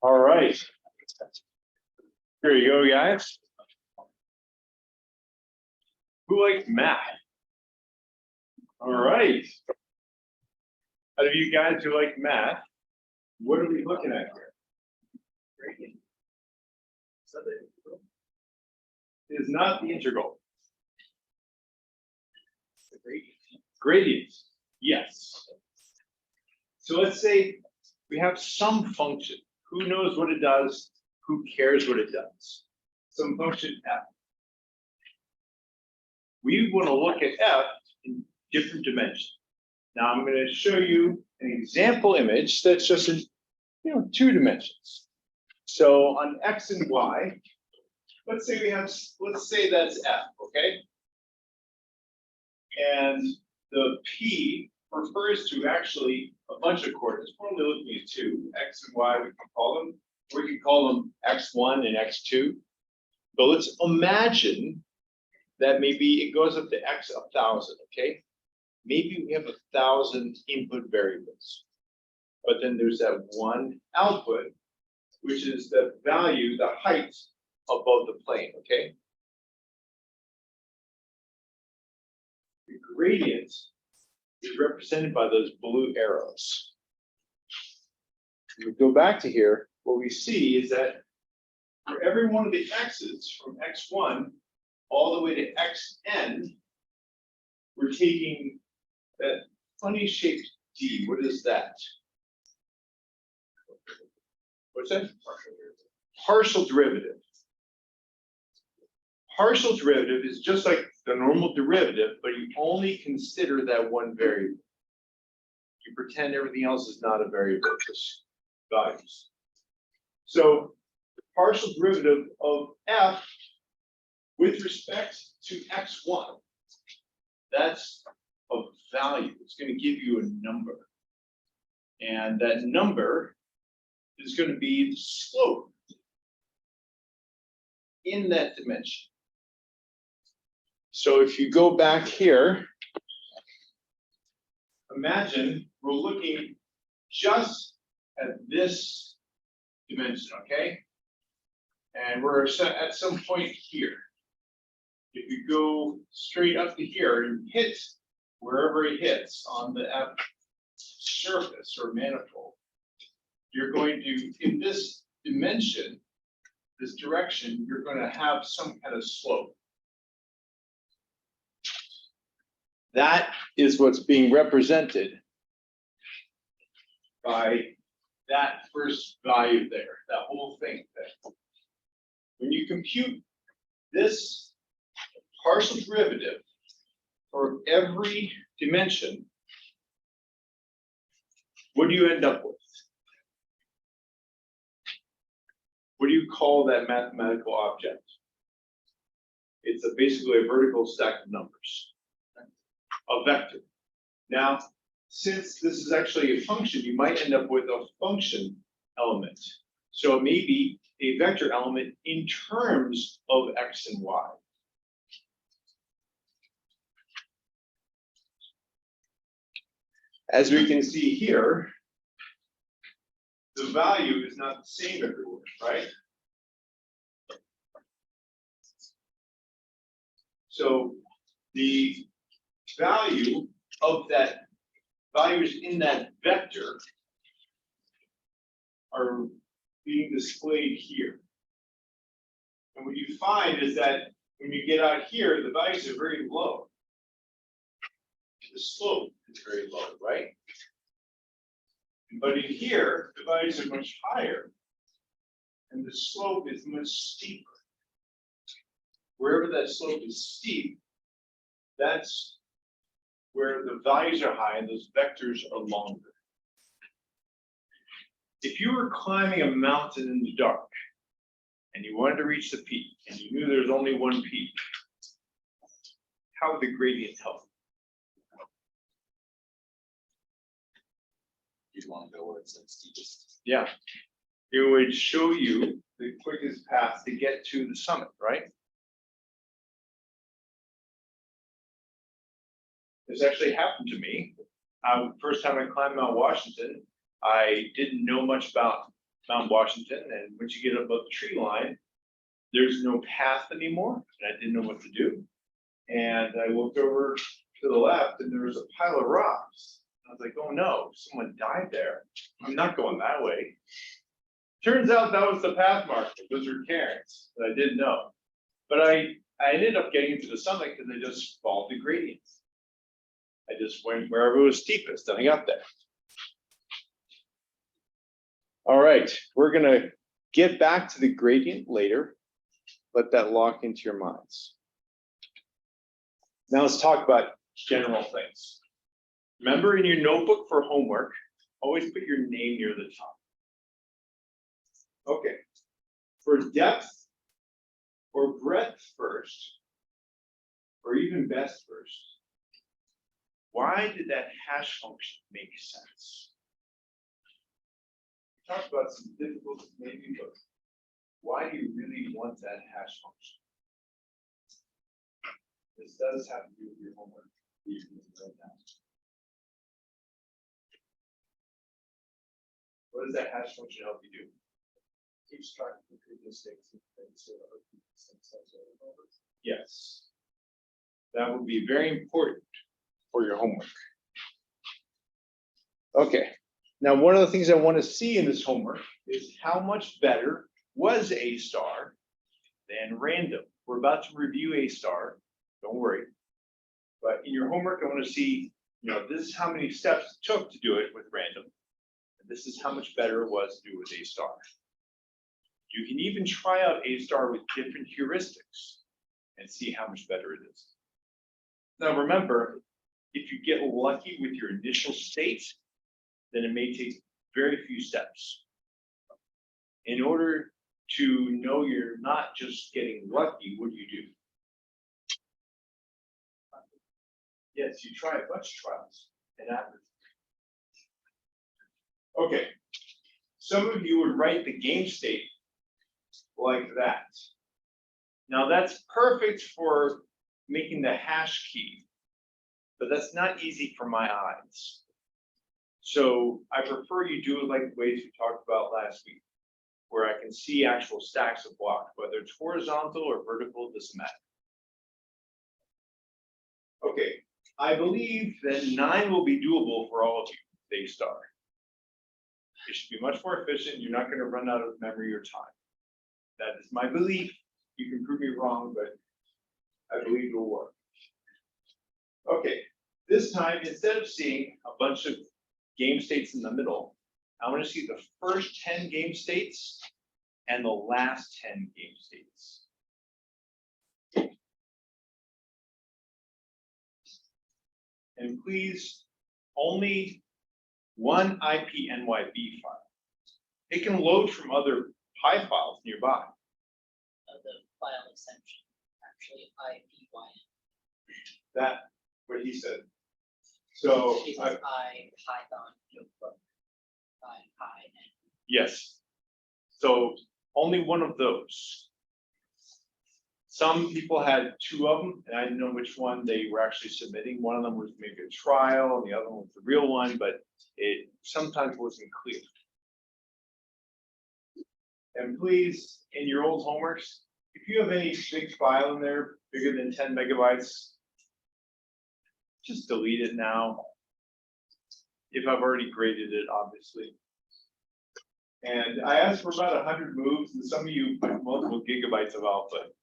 All right. Here you go, guys. Who likes math? All right. Out of you guys who like math, what are we looking at here? Gradient. It is not the integral. The gradient. Gradient. Yes. So let's say we have some function. Who knows what it does? Who cares what it does? Some function f. We want to look at f in different dimensions. Now I'm going to show you an example image that's just in 2 dimensions. So on x and y, let's say that's f, okay? And the p refers to actually a bunch of coordinates. We're only looking at 2, x and y we can call them. We can call them x1 and x2. But let's imagine that maybe it goes up to x 1,000, okay? Maybe we have 1,000 input variables. But then there's that one output, which is the value, the height above the plane, okay? The gradient is represented by those blue arrows. If we go back to here, what we see is that for every one of the x's from x1 all the way to xn, we're taking that funny shaped d. What is that? What's that? Partial derivative. Partial derivative is just like the normal derivative, but you only consider that one variable. You pretend everything else is not a variable, just values. So the partial derivative of f with respect to x1, that's a value. It's going to give you a number. And that number is going to be the slope in that dimension. So if you go back here, imagine we're looking just at this dimension, okay? And we're at some point here. If you go straight up to here and hit wherever it hits on the surface or manifold, you're going to, in this dimension, this direction, you're going to have some kind of slope. That is what's being represented by that first value there, that whole thing there. When you compute this partial derivative for every dimension, what do you end up with? What do you call that mathematical object? It's basically a vertical stack of numbers, a vector. Now, since this is actually a function, you might end up with a function element. So it may be a vector element in terms of x and y. As we can see here, the value is not the same everywhere, right? So the value of that values in that vector are being displayed here. And what you find is that when you get out here, the values are very low. The slope is very low, right? But in here, the values are much higher, and the slope is much steeper. Wherever that slope is steep, that's where the values are high and those vectors are longer. If you were climbing a mountain in the dark and you wanted to reach the peak and you knew there's only one peak, how would the gradient help? You'd want to go where it's the steepest. Yeah, it would show you the quickest path to get to the summit, right? This actually happened to me. First time I climbed Mount Washington, I didn't know much about Mount Washington, and once you get above the tree line, there's no path anymore, and I didn't know what to do. And I looked over to the left, and there was a pile of rocks. I was like, oh no, someone died there. I'm not going that way. Turns out that was the path marker. Those were cairns that I didn't know. But I ended up getting to the summit because I just followed the gradients. I just went wherever it was steepest and I got there. All right, we're gonna get back to the gradient later. Let that lock into your minds. Now let's talk about general things. Remember, in your notebook for homework, always put your name near the top. Okay, for depth or breadth first, or even best first, why did that hash function make sense? We talked about some difficulties maybe, but why do you really want that hash function? This does have to do with your homework. You can write down. What does that hash function help you do? Keeps track of the previous states and things. Yes. That would be very important for your homework. Okay. Now, one of the things I want to see in this homework is how much better was A star than random. We're about to review A star. Don't worry. But in your homework, I want to see, this is how many steps it took to do it with random. And this is how much better it was to do with A star. You can even try out A star with different heuristics and see how much better it is. Now remember, if you get lucky with your initial state, then it may take very few steps. In order to know you're not just getting lucky, what do you do? Yes, you try a bunch of trials and average. Okay, some of you would write the game state like that. Now that's perfect for making the hash key, but that's not easy for my eyes. So I prefer you do it like the ways we talked about last week, where I can see actual stacks of blocks, whether it's horizontal or vertical, it doesn't matter. Okay, I believe that 9 will be doable for all of you, A star. It should be much more efficient. You're not going to run out of memory or time. That is my belief. You can prove me wrong, but I believe it will work. Okay, this time, instead of seeing a bunch of game states in the middle, I want to see the first 10 game states and the last 10 game states. And please, only one IPNYB file. It can load from other Pi files nearby. The file extension, actually IPYN. That, what he said. So, Because Python notebook, IPyN. yes. So only one of those. Some people had 2 of them, and I didn't know which one they were actually submitting. One of them was maybe a trial, and the other one was the real one, but it sometimes wasn't clear. And please, in your old homeworks, if you have any big file in there bigger than 10 megabytes, just delete it now. If I've already graded it, obviously. And I asked for about 100 moves, and some of you put multiple gigabytes of output.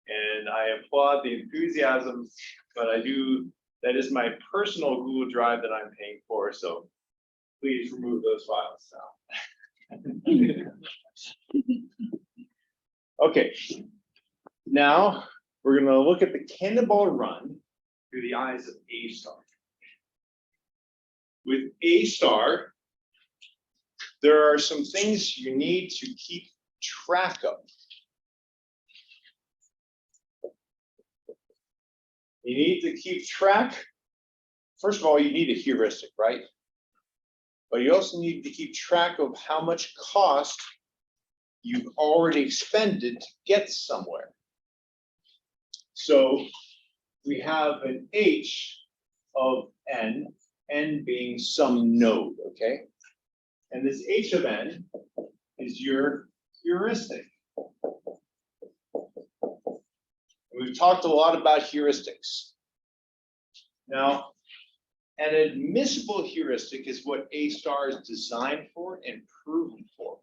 And I applaud the enthusiasm, but that is my personal Google Drive that I'm paying for, so please remove those files now. Okay, now we're going to look at the cannonball run through the eyes of A star. With A star, there are some things you need to keep track of. You need to keep track. First of all, you need a heuristic, right? But you also need to keep track of how much cost you've already expended to get somewhere. So we have an H of n, n being some node, okay? And this h of n is your heuristic. We've talked a lot about heuristics. Now, an admissible heuristic is what A star is designed for and proven for.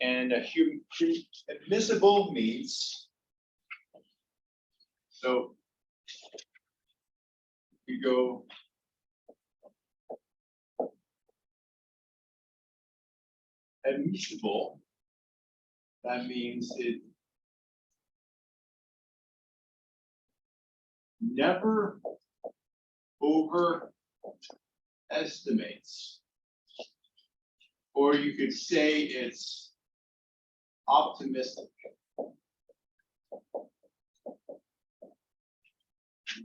And admissible means, so you go admissible, that means it never overestimates, or you could say it's optimistic.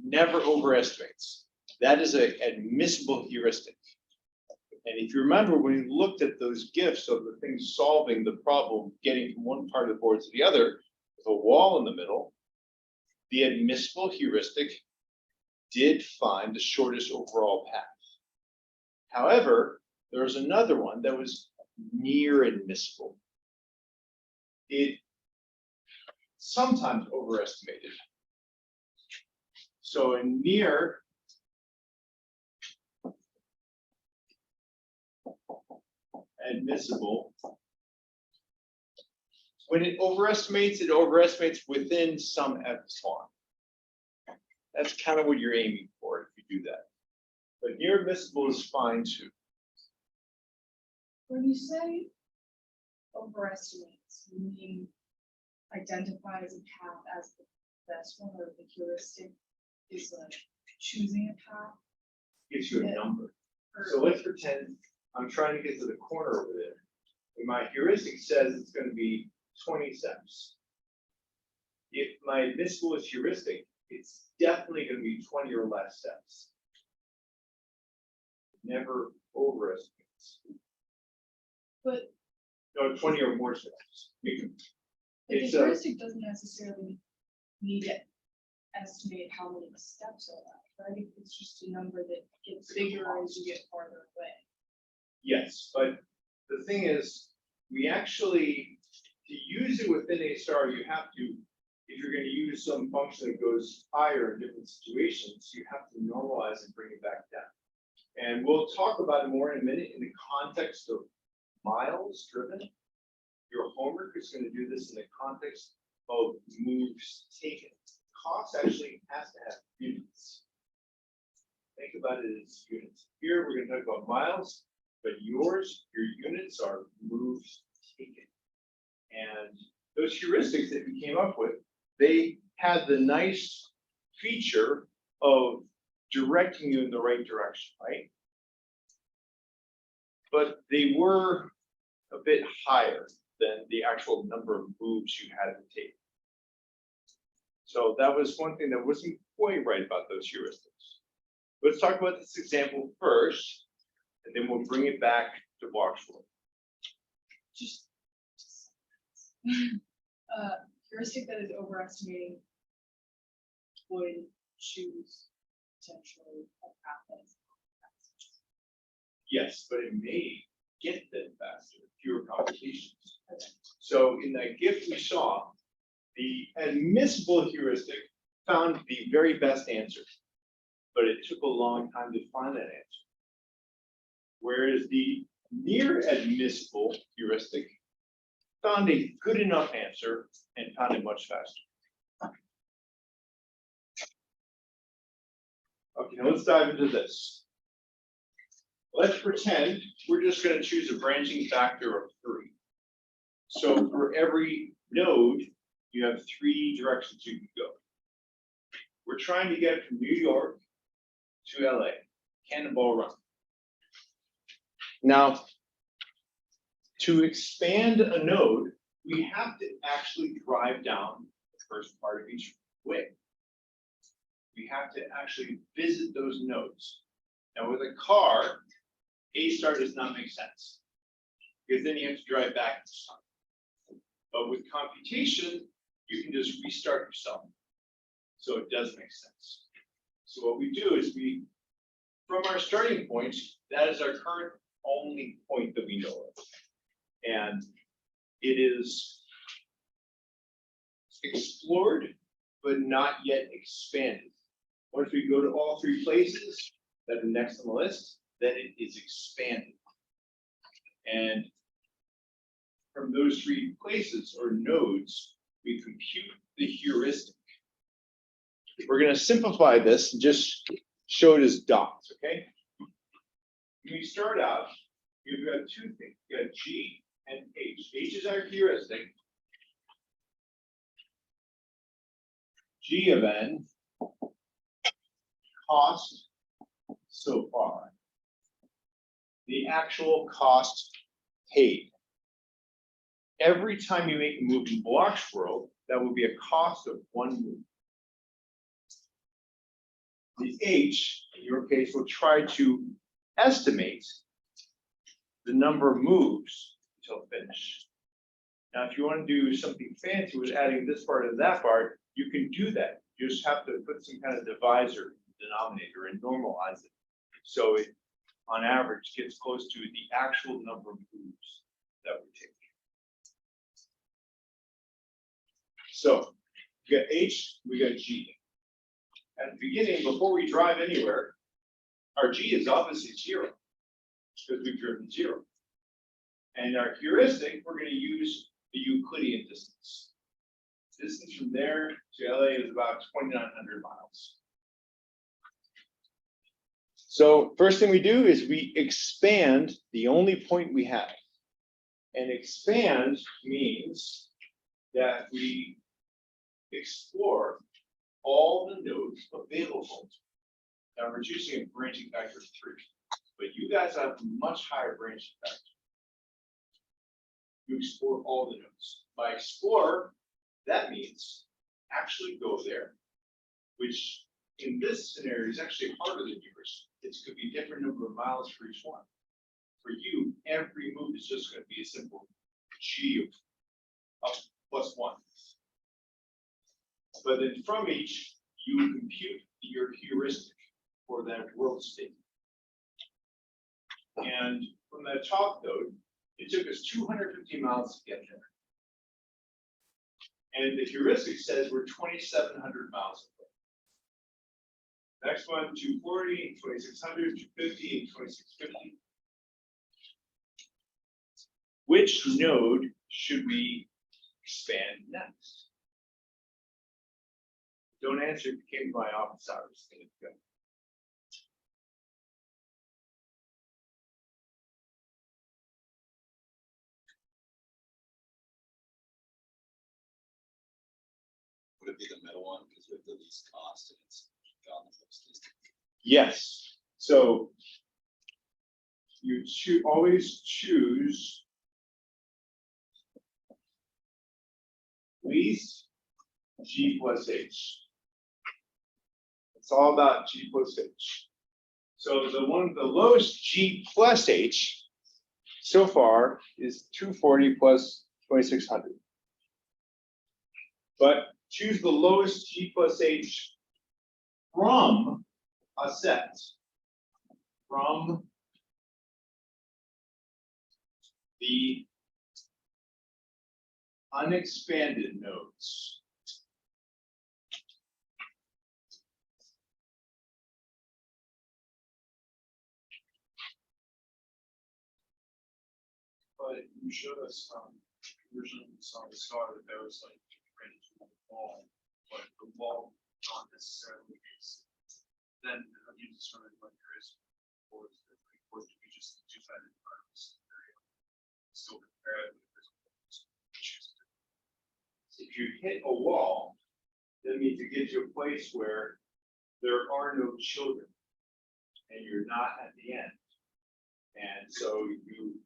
Never overestimates. That is an admissible heuristic. And if you remember, when we looked at those GIFs of the things solving the problem, getting from one part of the board to the other, with a wall in the middle, the admissible heuristic did find the shortest overall path. However, there was another one that was near admissible. It sometimes overestimated. So in near admissible, when it overestimates within some epsilon. That's kind of what you're aiming for if you do that. But near admissible is fine too. When you say overestimates, you mean identifies a path as the best one, or the heuristic is like choosing a path? Gives you a number. So let's pretend I'm trying to get to the corner over there. And my heuristic says it's going to be 20 steps. If my admissible is heuristic, it's definitely going to be 20 or less steps. Never overestimates. But No, 20 or more steps. the It's heuristic doesn't necessarily need to estimate how many steps are left, right? It's just a number that gets bigger as you get farther away. yes, but the thing is, we actually, to use it within A star, you have to, if you're going to use some function that goes higher in different situations, you have to normalize and bring it back down. And we'll talk about it more in a minute in the context of miles driven. Your homework is going to do this in the context of moves taken. Cost actually has to have units. Think about it as units. Here we're going to talk about miles, but your units are moves taken. And those heuristics that we came up with, they had the nice feature of directing you in the right direction, right? But they were a bit higher than the actual number of moves you had to take. So that was one thing that wasn't quite right about those heuristics. Let's talk about this example first, and then we'll bring it back to Blockshore. Just heuristic that is overestimating would choose potentially a path that is fast. Yes, but it may get them faster, fewer computations. So in that GIF we saw, the admissible heuristic found the very best answer, but it took a long time to find that answer. Whereas the near admissible heuristic found a good enough answer and found it much faster. Okay, now let's dive into this. Let's pretend we're just going to choose a branching factor of 3. So for every node, you have 3 directions you can go. We're trying to get from New York to LA, Cannonball Run. Now, to expand a node, we have to actually drive down the first part of each way. We have to actually visit those nodes. Now, with a car, A star does not make sense, because then you have to drive back to sun. But with computation, you can just restart yourself. So it does make sense. So what we do is from our starting point, that is our current only point that we know of. And it is explored, but not yet expanded. Once we go to all three places that are next on the list, then it is expanded. And from those three places or nodes, we compute the heuristic. We're going to simplify this and just show it as dots, okay? When we start out, you've got two things. You got G and H. H is our heuristic. G of n, cost so far. The actual cost paid. Every time you make a move in Block's world, that will be a cost of one move. The H, in your case, will try to estimate the number of moves until finish. Now, if you want to do something fancy with adding this part and that part, you can do that. You just have to put some kind of divisor in the denominator and normalize it. So it, on average, gets close to the actual number of moves that we take. So we got H, we got G. At the beginning, before we drive anywhere, our G is obviously 0 because we've driven 0. And our heuristic, we're going to use the Euclidean distance. Distance from there to LA is about 2,900 miles. So first thing we do is we expand the only point we have. And expand means that we explore all the nodes available. Now we're using a branching factor of 3, but you guys have a much higher branching factor. You explore all the nodes. By explore, that means actually go there, which in this scenario is actually harder than yours. It could be a different number of miles for each one. For you, every move is just going to be a simple G of +1. But then from each, you compute your heuristic for that world state. And from that top node, it took us 250 miles to get there. And the heuristic says we're 2,700 miles away. Next one, 240, 2,600, 250, and 2,650. Which node should we expand next? Don't answer if you came to my office hours. Go. Would it be the middle one because we have the least cost and it's gone the most distance? Yes. So you always choose least G plus H. It's all about G plus H. So the lowest G plus H so far is 240 plus 2,600. But choose the lowest G plus H from a set. From the unexpanded nodes. But you showed us versions on the star that there was like ready to the wall, but the wall not necessarily is. Then how do you determine what there is, or is it like, or do we just do that in part of this area? Still compare it with this. If you hit a wall, that means it gives you a place where there are no children and you're not at the end. And so you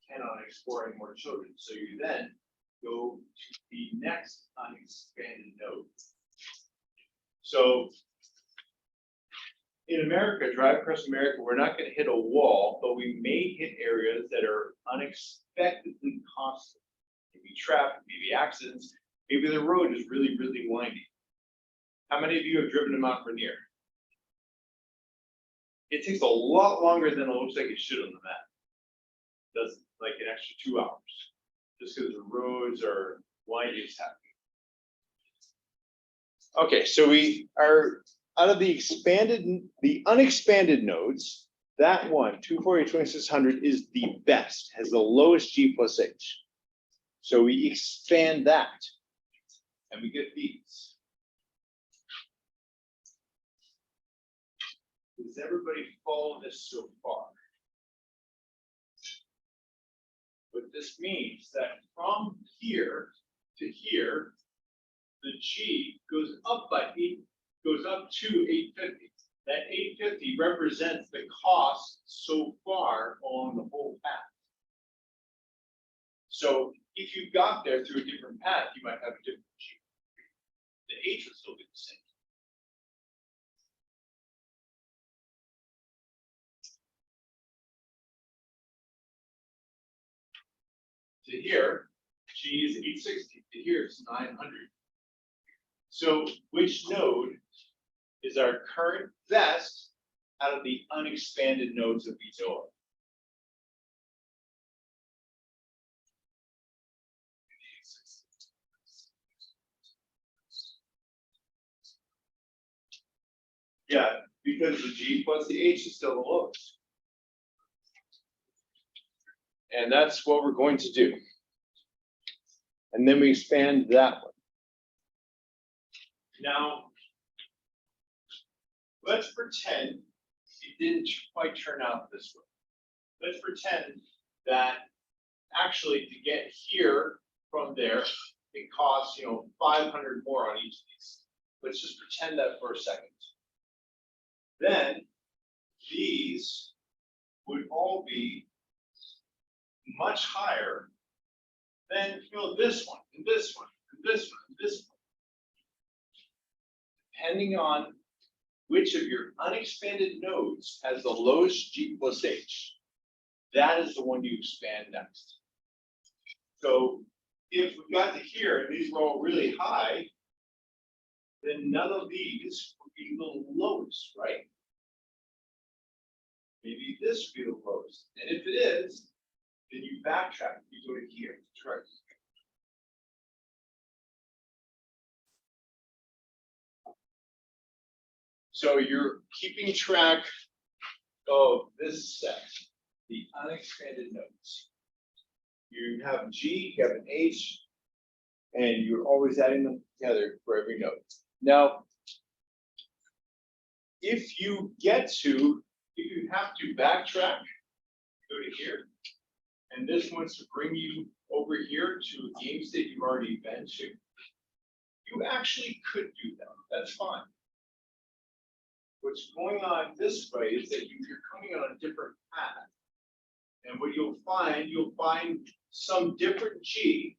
can on exploring more children. So you then go to the next unexpanded node. So in America, drive across America, we're not going to hit a wall, but we may hit areas that are unexpectedly costly. Maybe traffic, maybe accidents, maybe the road is really, really windy. How many of you have driven to Mount Rainier? it takes a lot longer than it looks like it should on the map. Does like an extra 2 hours, just because the roads are winding as happening. Okay, so we are out of the unexpanded nodes, that one, 240, 2600 is the best, has the lowest G plus H. So we expand that and we get these. Does everybody follow this so far? What this means that from here to here, the G goes up goes up to 850. That 850 represents the cost so far on the whole path. So if you got there through a different path, you might have a different G. The H would still be the same. To here, G is 860. To here, it's 900. So which node is our current best out of the unexpanded nodes that we know of? Yeah, because the G plus the H is still the lowest. And that's what we're going to do. And then we expand that one. Now, let's pretend it didn't quite turn out this way. Let's pretend that actually to get here from there, it costs 500 more on each of these. Let's just pretend that for a second. Then these would all be much higher than this one, and this one, and this one, and this one. Depending on which of your unexpanded nodes has the lowest G plus H, that is the one you expand next. So if we got to here and these were all really high, then none of these would be the lowest, right? Maybe this would be the lowest. And if it is, then you backtrack, you go to here, try. So you're keeping track of this set, the unexpanded nodes. You have G, you have an H, and you're always adding them together for every node. Now, if you have to backtrack, go to here, and this wants to bring you over here to a game state you've already been to, you actually could do that. That's fine. What's going on this way is that you're coming on a different path. And what you'll find some different G,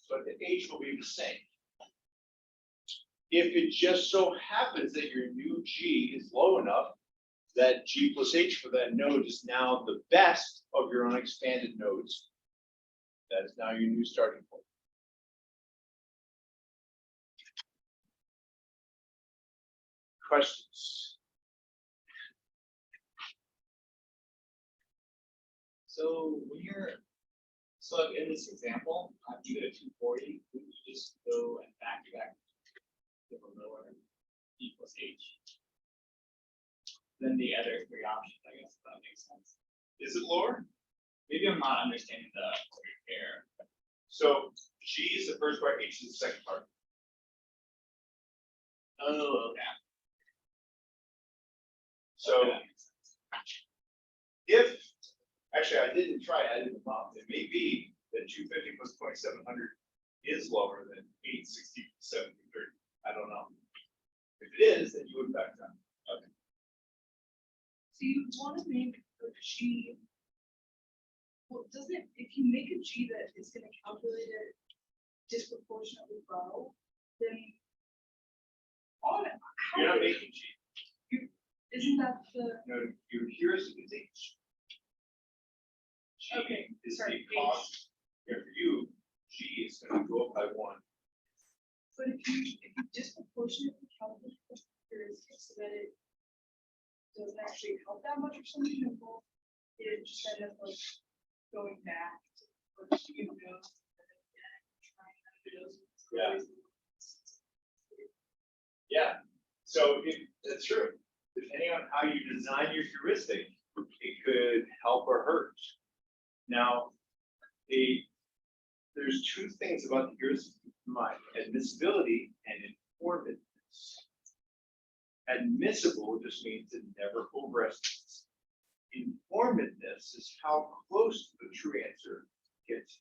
but the H will be the same. If it just so happens that your new G is low enough, that G plus H for that node is now the best of your unexpanded nodes. That is now your new starting point. Questions? So when so in this example, you get a 240, wouldn't you just go and back to the lower E plus H? Then the other three options, I guess, if that makes sense. Is it lower? Maybe I'm not understanding the compare. So G is the first part, H is the second part. Oh, okay. So Okay, that makes sense. if, actually I didn't try, I didn't know. It may be that 250 plus 2700 is lower than 860, 730. I don't know. If it is, then you would back down. Okay. So you want to make a G. Well, doesn't it, if you make a G that is going to calculate it disproportionately low, then on You're how not making G. isn't that the No, your heuristic is H. G Okay, is sorry, the cost. Yeah, for you, G is going to go up by 1. but if you disproportionately calculate the heuristic so that it doesn't actually help that much or something, and we'll, it just end up like going back to first, you know. And then again, trying to do those. Yeah. Yeah, so that's true. Depending on how you design your heuristic, it could help or hurt. Now, there's two things about the heuristic to keep in mind: admissibility and informativeness. Admissible just means it never overestimates. Informativeness is how close to the true answer gets.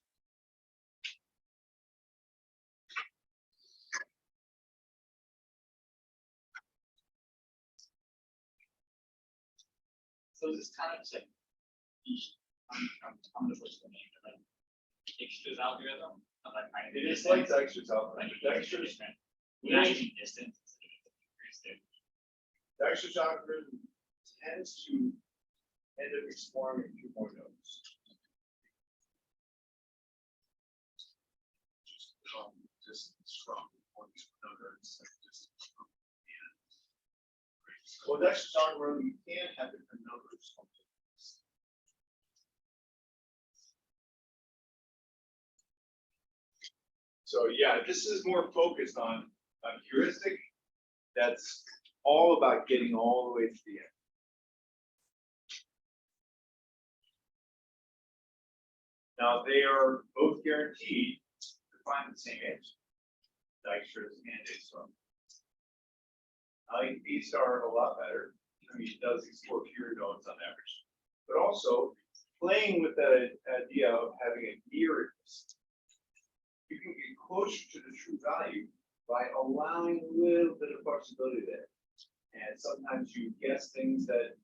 So this kind of like, I'm gonna push the name, but like, Dijkstra's algorithm, of like finding the It is distance, like Dijkstra's algorithm. like Dijkstra's different. We're actually distance instead of heuristic. Dijkstra's algorithm tends to end up exploring a few more nodes. Distance from one to another instead of distance from the end. Well, Dijkstra's algorithm, you can have different numbers. So yeah, this is more focused on heuristic. That's all about getting all the way to the end. Now, they are both guaranteed to find the same answer. Dijkstra's and A-star. I like A-star a lot better. I mean, it does explore fewer nodes on average. But also, playing with that idea of having a nearest, you can get closer to the true value by allowing a little bit of flexibility there. And sometimes you guess things that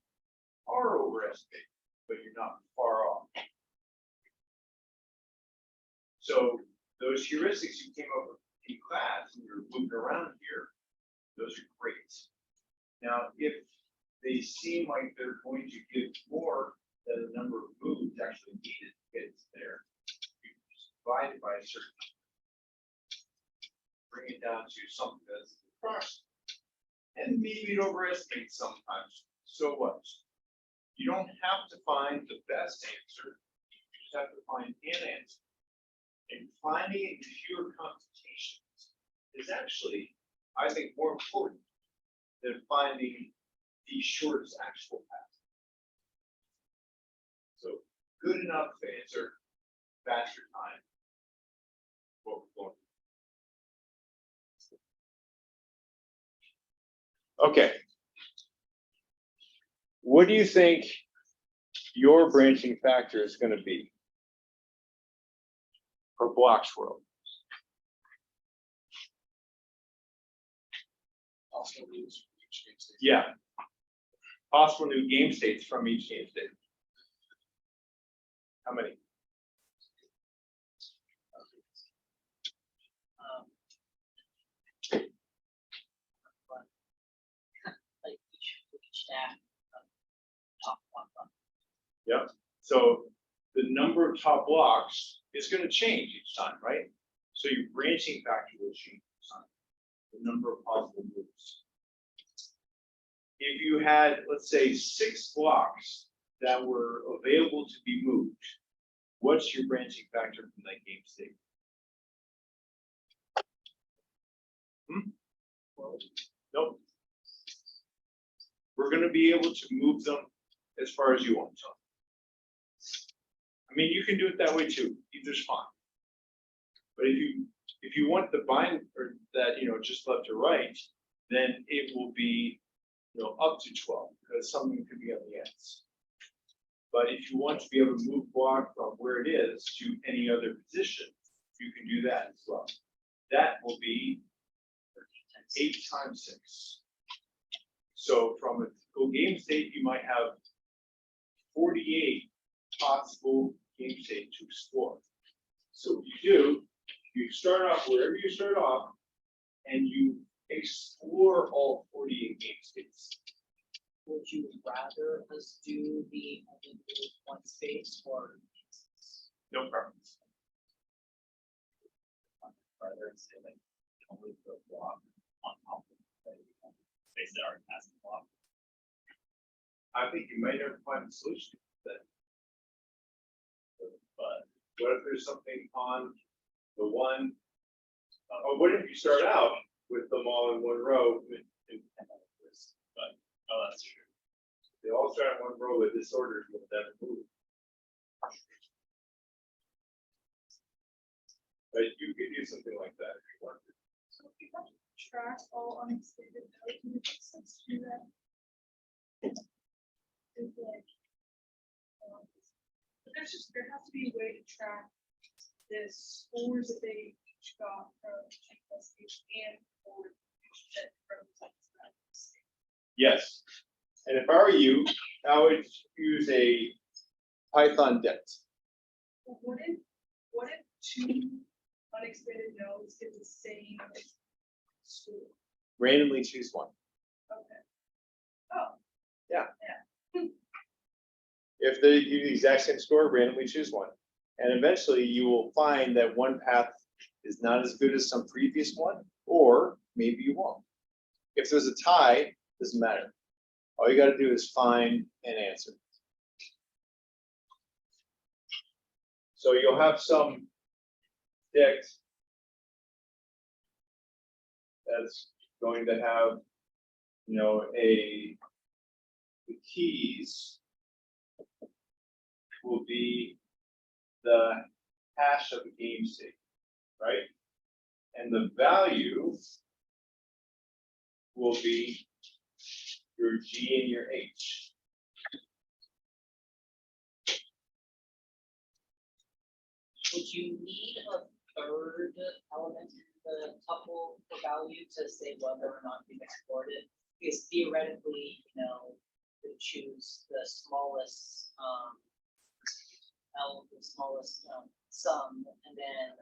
are overestimated, but you're not far off. So those heuristics you came up with in class and you're moving around here, those are great. Now, if they seem like they're going to give more than the number of moves actually needed to get there, you just divide it by a certain number. Bring it down to something that's approximate. And maybe it overestimates sometimes. So what? You don't have to find the best answer. You just have to find an answer. And finding it in fewer computations is actually, I think, more important than finding the shortest actual path. So good enough to answer faster time. What we're going. Okay. What do you think your branching factor is going to be for Block's world? Also news from each game state. Yeah. Possible new game states from each game state. How many? Like each stack, top one. Yep. So the number of top blocks is going to change each time, right? So your branching factor will change each time. The number of possible moves. If you had, let's say, 6 blocks that were available to be moved, what's your branching factor from that game state? Nope. We're going to be able to move them as far as you want to. I mean, you can do it that way too. Either's fine. But if you want the bind or that, just left to right, then it will be, up to 12 because something could be on the ends. But if you want to be able to move block from where it is to any other position, you can do that as well. That will be 8 times 6. So from a typical game state, you might have 48 possible game states to explore. So what you do, you start off wherever you start off, and you explore all 48 game states. Would you rather us do the only move one space or? No preference. Rather than say like, only put a block on top of the space that already has a block. I think you might never find a solution to that. But what if there's something on the one, or what if you start out with them all in one row? But, oh, that's true. They all start in one row with disorders will never move. But you could do something like that if you wanted. So if you have to track all unexpected nodes, would it make sense to do that? It's like, but there has to be a way to track the scores that they each got from CPSC and or that from CPSC. Yes, and if I were you, I would use a Python dict. But what if two unexpected nodes get the same score? Randomly choose one. Okay. Oh. Yeah. Yeah. If they give the exact same score, randomly choose one. And eventually you will find that one path is not as good as some previous one, or maybe you won't. If there's a tie, doesn't matter. All you got to do is find an answer. So you'll have some dict that's going to have, you know, the keys will be the hash of the game state, right? And the value will be your G and your H. Would you need a third element in the tuple for value to say whether or not you've explored it? Because theoretically, you know, you choose the smallest sum, and then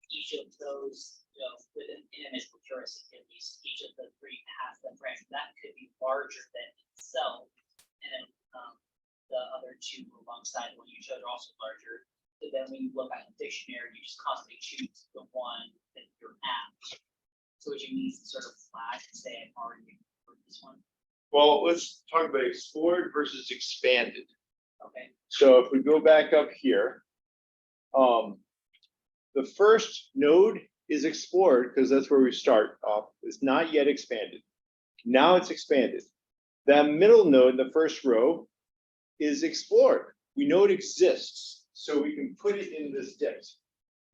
each of those, you know, with an image accuracy, at least each of the three has the branch that could be larger than itself, and then the other two alongside the one you showed are also larger. So then when you look at the dictionary, you just constantly choose the one that you're at. So what you need is sort of flag and say, I've already for this one. Well, let's talk about explored versus expanded. Okay. So if we go back up here, the first node is explored because that's where we start off. It's not yet expanded. Now it's expanded. That middle node in the first row is explored. We know it exists, so we can put it in this dict,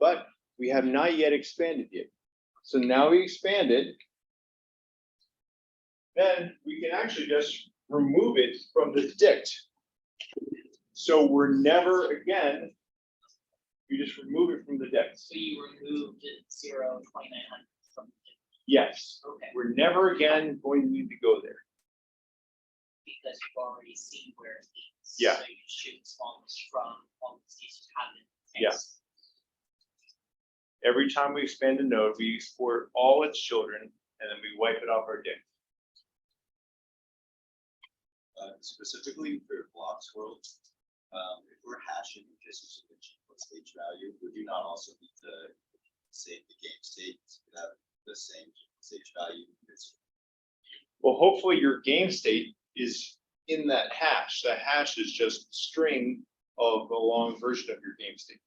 but we have not yet expanded it. So now we expand it. Then we can actually just remove it from the dict. So we're never again, you just remove it from the dict. So you removed 0, 2900 from the Yes, okay, we're never again going to need to go there. because you've already seen where it leads. Yeah. So you just shoot the smallest from all the states you haven't. Yeah. Every time we expand a node, we export all its children and then we wipe it off our dict. Specifically for blocks world, if we're hashing just a cheapest stage value, would you not also need to save the game state to have the same stage value? Well, hopefully your game state is in that hash. That hash is just a string of a long version of your game state.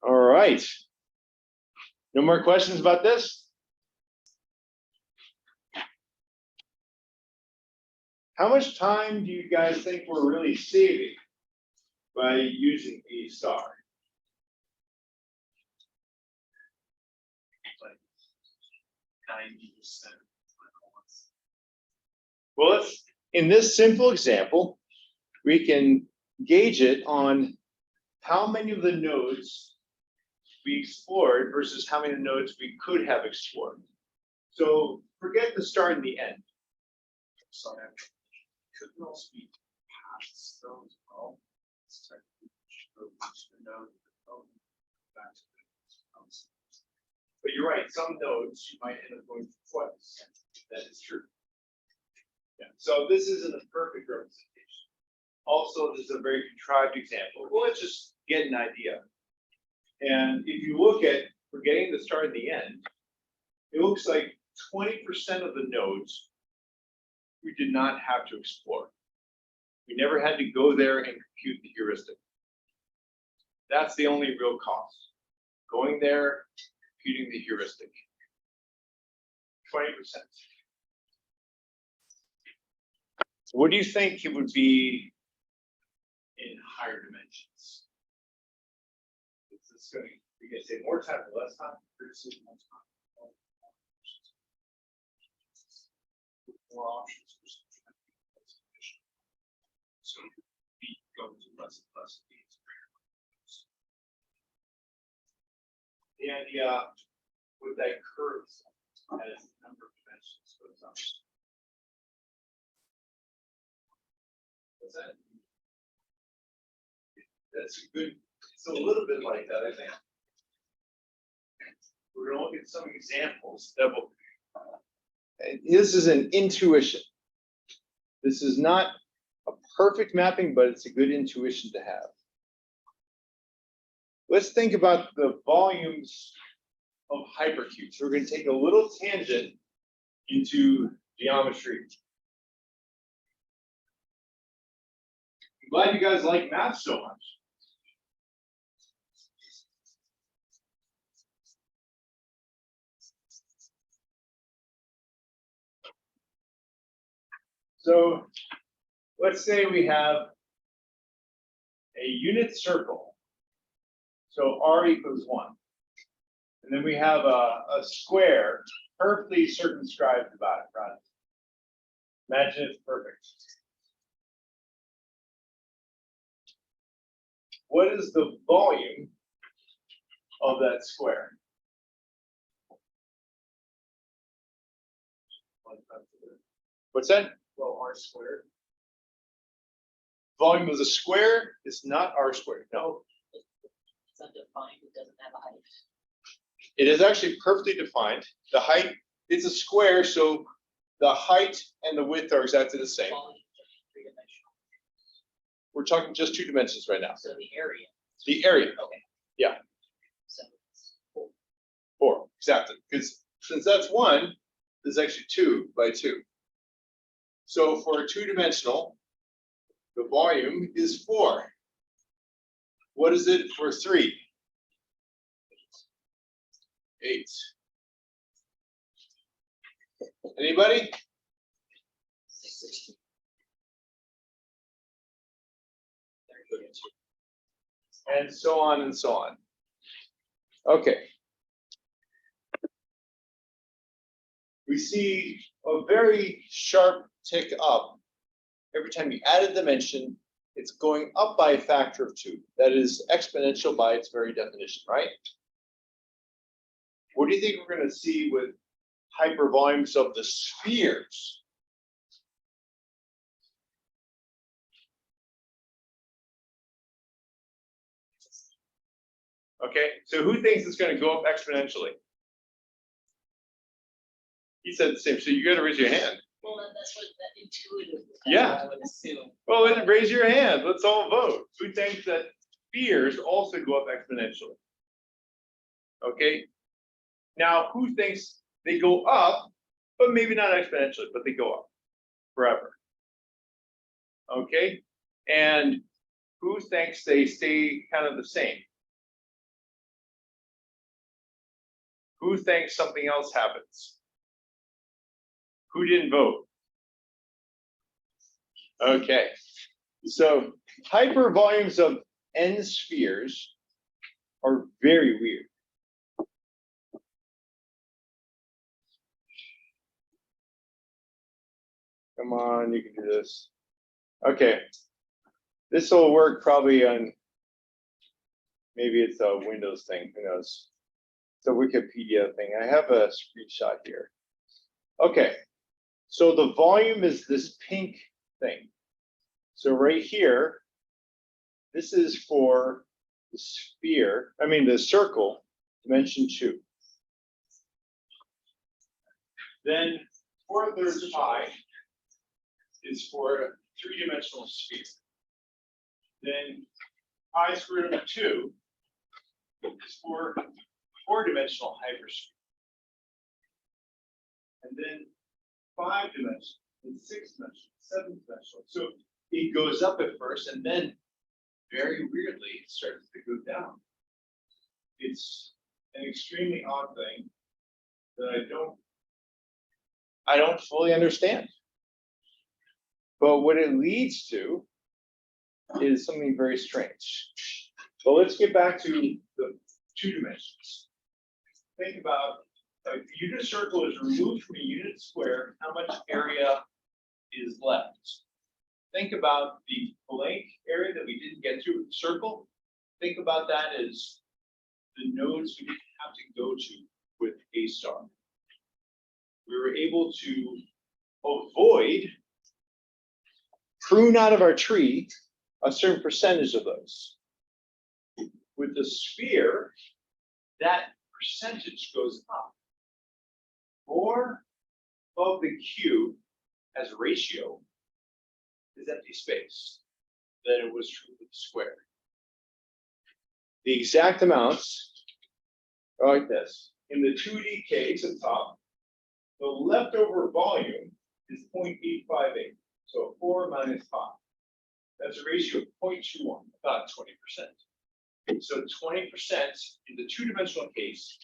All right. No more questions about this? How much time do you guys think we're really saving by using a star? Like 90%. Well, let's, in this simple example, we can gauge it on how many of the nodes we explored versus how many nodes we could have explored. So forget the start and the end. So could we also be past those as well? It's technically back to the But you're right, some nodes you might end up going twice. That is true. Yeah. So this isn't a perfect representation. Also, this is a very contrived example. Well, let's just get an idea. And if you look at forgetting the start and the end, it looks like 20% of the nodes we did not have to explore. We never had to go there and compute the heuristic. That's the only real cost. Going there, computing the heuristic. 20%. What do you think it would be in higher dimensions? Is this going to, you guys say more time or less time? More options for such a condition. So B goes to less and less. B is The idea with that curve has a number of dimensions goes up. What's that? That's a good, it's a little bit like that, I think. We're gonna look at some examples that will. And this is an intuition. This is not a perfect mapping, but it's a good intuition to have. Let's think about the volumes of hypercubes. We're going to take a little tangent into geometry. I'm glad you guys like math so much. So let's say we have a unit circle. So R equals 1. And then we have a square perfectly circumscribed about it, right? Imagine it's perfect. What is the volume of that square? What's that? well, R squared. Volume of the square is not R squared. No, It's undefined, it doesn't have a height. it is actually perfectly defined. The height is a square, so the height and the width are exactly the same. Volume is just three-dimensional. We're talking just 2 dimensions right now. So the area, The area, okay. Yeah. So it's 4. 4, exactly. Because since that's 1, there's actually 2 by 2. So for a 2-dimensional, the volume is 4. What is it for 3? 8. Anybody? 6. And so on and so on. Okay. We see a very sharp tick up. Every time you add a dimension, it's going up by a factor of 2. That is exponential by its very definition, right? What do you think we're going to see with hypervolumes of the spheres? Okay, so who thinks it's going to go up exponentially? He said the same. So you got to raise your hand. Well, that's what that intuitive. Yeah. I would assume. Well, then raise your hand. Let's all vote. Who thinks that spheres also go up exponentially? Okay. Now, who thinks they go up, but maybe not exponentially, but they go up forever? Okay. And who thinks they stay kind of the same? Who thinks something else happens? Who didn't vote? Okay. So hypervolumes of n spheres are very weird. Come on, you can do this. Okay. This will work probably on, maybe it's a Windows thing, who knows? It's a Wikipedia thing. I have a screenshot here. Okay. So the volume is this pink thing. So right here, this is for the sphere, I mean the circle, dimension 2. Then 4/3 pi is for a 3-dimensional sphere. Then pi square root of 2 is for four-dimensional hypersphere. And then 5 dimensional, and 6 dimensional, 7 dimensional. So it goes up at first, and then very weirdly it starts to go down. It's an extremely odd thing that I don't fully understand. But what it leads to is something very strange. So let's get back to the 2 dimensions. Think about a unit circle is removed from a unit square, how much area is left? Think about the blank area that we didn't get to with the circle. Think about that as the nodes we didn't have to go to with A star. We were able to avoid, prune out of our tree a certain percentage of those. With the sphere, that percentage goes up. More of the cube as a ratio is empty space than it was true with the square. The exact amounts are like this. In the 2D case at top, the leftover volume is 0.858. So 4 minus 5. That's a ratio of 0.21, about 20%. So 20% in the 2-dimensional case,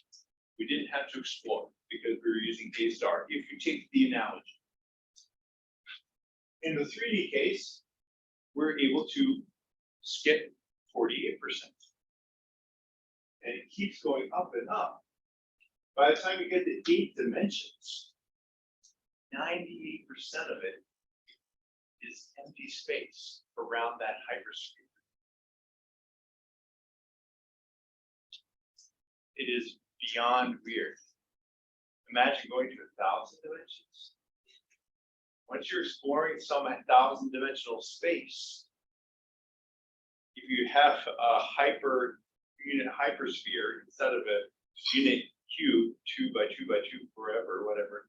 we didn't have to explore because we were using A star if you take the analogy. In the 3D case, we're able to skip 48%. And it keeps going up and up. By the time you get to 8 dimensions, 98% of it is empty space around that hypersphere. It is beyond weird. Imagine going to 1,000 dimensions. Once you're exploring some 1,000-dimensional space, if you have a unit hypersphere instead of a unit cube, 2 by 2 by 2 forever, whatever,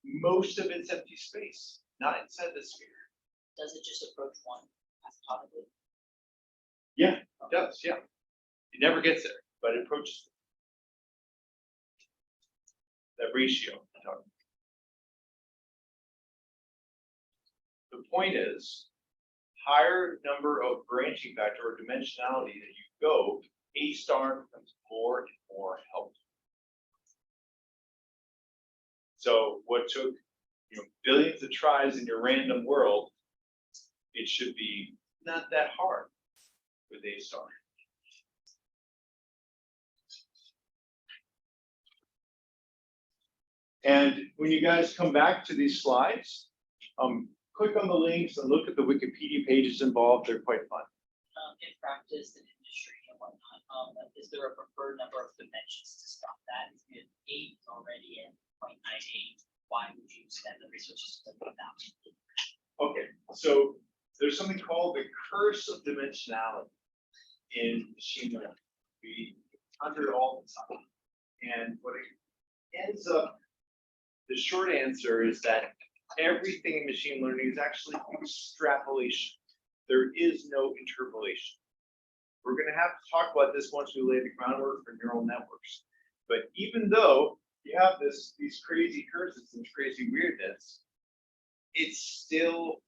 most of it's empty space, not inside the sphere. Does it just approach 1 asymptotically? Yeah, it does, yeah. It never gets there, but it approaches that ratio. The point is, higher number of branching factor or dimensionality that you go, A star becomes more and more helpful. So what took billions of tries in your random world, it should be not that hard with A star. And when you guys come back to these slides, click on the links and look at the Wikipedia pages involved. They're quite fun. In practice and industry and whatnot, is there a preferred number of dimensions to stop that? If 8 is already in 0.98, why would you spend the resources to 1,000? Okay, so there's something called the curse of dimensionality in machine learning. We encounter it all the time. And what it ends up, the short answer is that everything in machine learning is actually extrapolation. There is no interpolation. We're going to have to talk about this once we lay the groundwork for neural networks. But even though you have these crazy curses and crazy weirdness, it's still,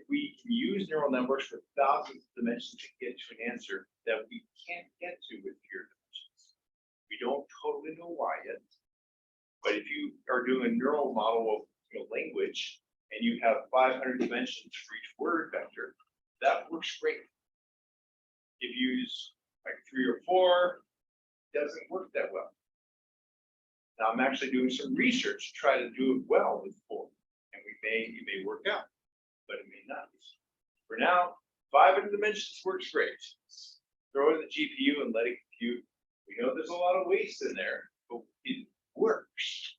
we can use neural networks for thousands of dimensions to get to an answer that we can't get to with pure dimensions. We don't totally know why yet. But if you are doing a neural model of language and you have 500 dimensions for each word vector, that works great. If you use like 3 or 4, it doesn't work that well. Now I'm actually doing some research to try to do it well with 4, and it may work out, but it may not. For now, 500 dimensions works great. Throw it in the GPU and let it compute. We know there's a lot of waste in there, but it works.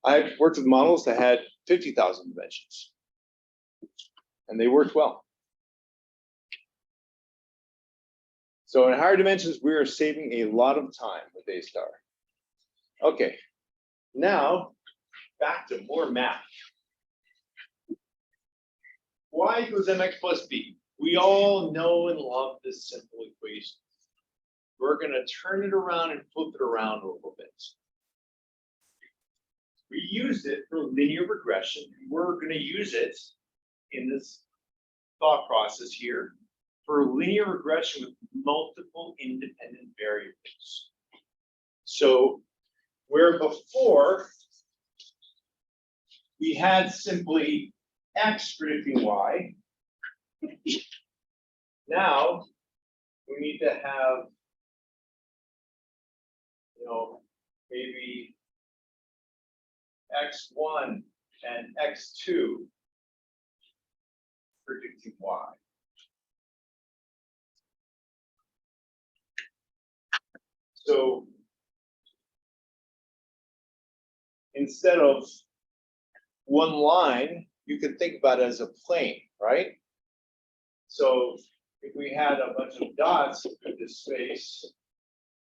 I've worked with models that had 50,000 dimensions, and they worked well. So in higher dimensions, we are saving a lot of time with A star. Okay, now back to more math. Y equals mx plus b. We all know and love this simple equation. We're gonna turn it around and flip it around a little bit. We used it for linear regression, and we're gonna use it in this thought process here for linear regression with multiple independent variables. So where before we had simply X predicting Y, now we need to have, maybe X1 and X2 predicting Y. So instead of one line, you could think about it as a plane, right? So if we had a bunch of dots through this space,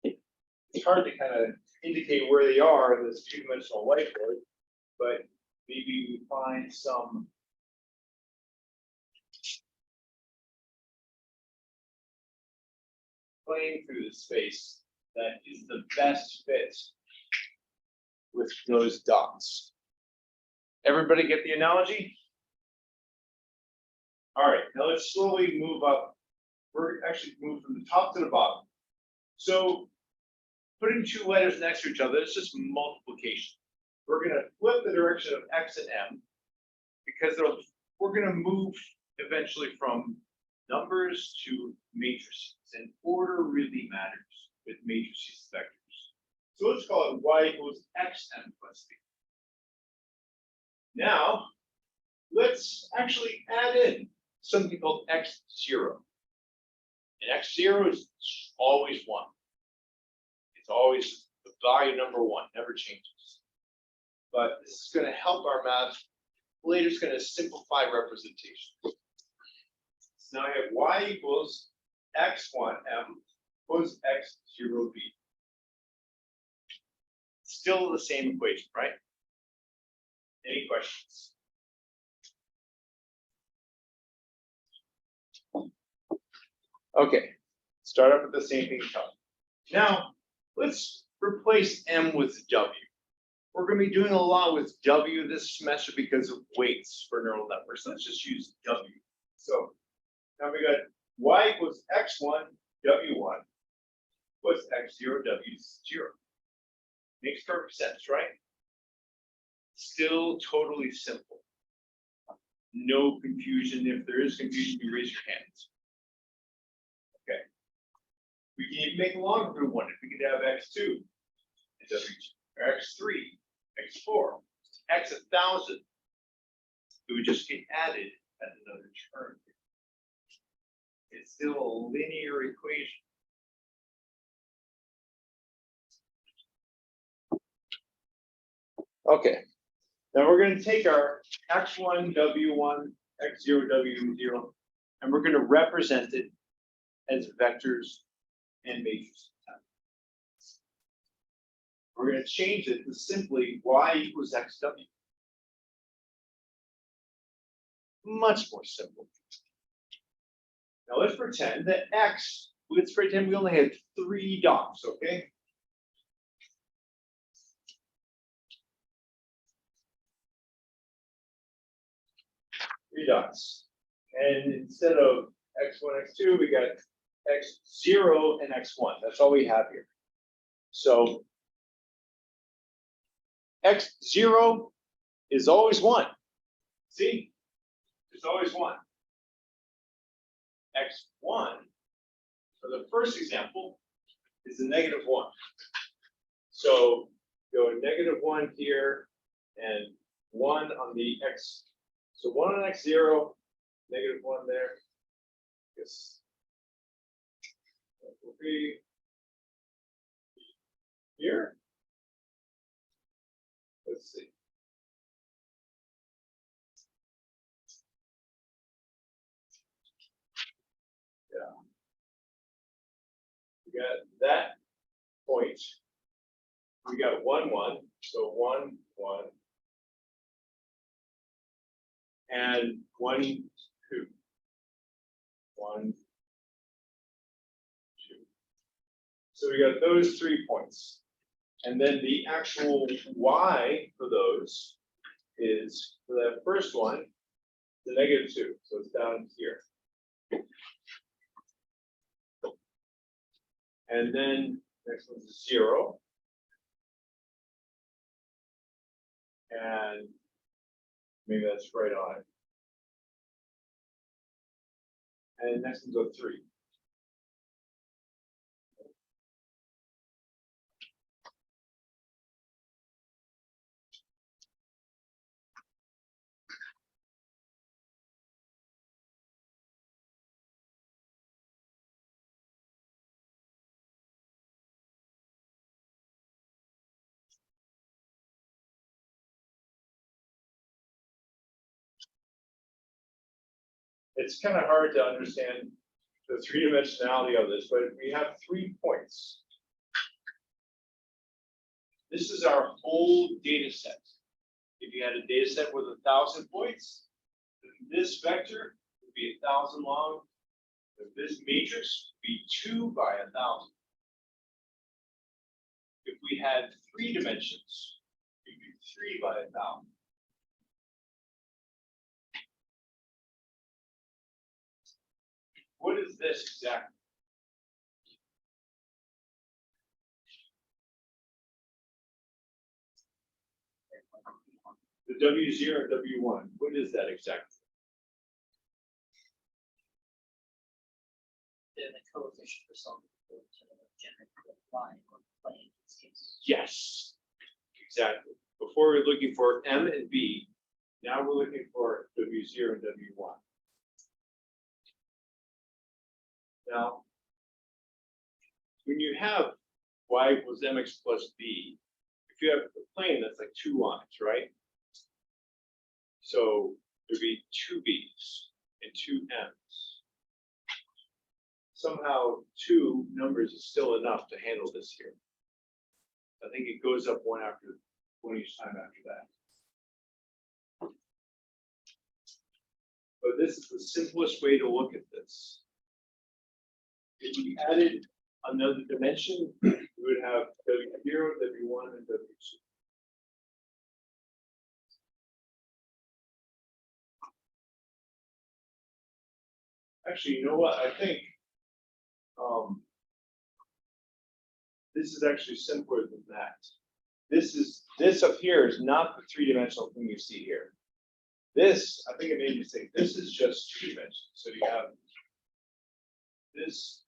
it's hard to kind of indicate where they are in this two-dimensional whiteboard, but maybe we find some plane through the space that is the best fit with those dots. Everybody get the analogy? All right, now let's slowly move up. We're actually moved from the top to the bottom. So putting two letters next to each other, it's just multiplication. We're going to flip the direction of X and M because we're going to move eventually from numbers to matrices, and order really matters with matrices vectors. So let's call it Y equals XM plus B. Now, let's actually add in something called X0. And X0 is always 1. It's always the value number 1, never changes. But this is going to help our math. Later, it's going to simplify representation. So now I have Y equals X1M plus X0B. Still the same equation, right? Any questions? Okay, start up with the same thing. Now, let's replace M with W. We're going to be doing a lot with W this semester because of weights for neural networks. So let's just use W. So now we got Y equals X1, W1 plus X0, W0. Makes perfect sense, right? Still totally simple. No confusion. If there is confusion, you raise your hands. Okay. We can even make a longer group one if we could have X2 and W2, or X3, X4, X1000. It would just get added at another term. It's still a linear equation. Okay. Now we're going to take our X1, W1, X0, W0, and we're going to represent it as vectors and matrices. We're going to change it to simply Y equals XW. Much more simple. Now let's pretend that let's pretend we only had 3 dots, okay? Three dots. And instead of X1, X2, we got X0 and X1. That's all we have here. So X0 is always 1. See? It's always 1. X1, for the first example, is a -1. So go -1 here and 1 on the X. So 1 on X0, -1 there. Yes. That will be here. Let's see. Yeah. We got that point. We got 1, 1. So 1, 1. And 1, 2. 1, 2. So we got those 3 points. And then the actual y for those is, for that first one, the -2. So it's down here. And then next one's 0. And maybe that's right on it. And next one's a 3. It's kind of hard to understand the three-dimensionality of this, but we have 3 points. This is our whole data set. If you had a data set with 1,000 points, this vector would be 1,000 long. This matrix would be 2 by 1,000. If we had 3 dimensions, it would be 3 by 1,000. What is this exactly? The W0 and W1, what is that exactly? Then the coefficient for solving to generate the line or plane in this case. Yes, exactly. Before we were looking for M and B, now we're looking for W0 and W1. Now, when you have y equals mx plus b, if you have a plane that's like 2 lines, right? So there'd be 2 b's and 2 m's. Somehow 2 numbers is still enough to handle this here. I think it goes up one each time after that. But this is the simplest way to look at this. If we added another dimension, we would have W0, W1, and W2. Actually, you know what? I think this is actually simpler than that. This up here is not the 3-dimensional thing you see here. This, I think it made me say, this is just 2 dimensions. So you have this